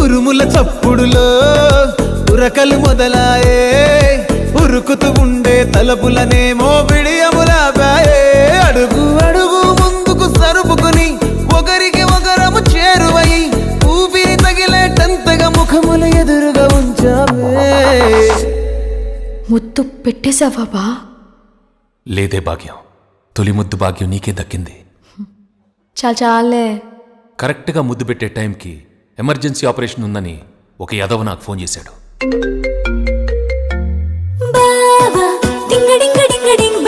ఉరుముల చప్పుడులో ఉరకలు మొదలాయే ఉరుకుతూ ఉండే తలపులనేమో బిడియములాపాయే అడుగు అడుగు ముందుకు సరుపుకుని ఒకరికి ఒకరము చేరువై ఊపిరి తగిలేటంతగా ముఖముల ఎదురుగా ఉంచావే. ముద్దు పెట్టేశావా బా? లేదే భాగ్యం, తొలి ముద్దు భాగ్యం నీకే దక్కింది. చాలే. కరెక్ట్గా ముద్దు పెట్టే టైంకి ఎమర్జెన్సీ ఆపరేషన్ ఉందని ఒక యదవ నాకు ఫోన్ చేశాడు. బావా డింగ డింగ డింగ డింగ్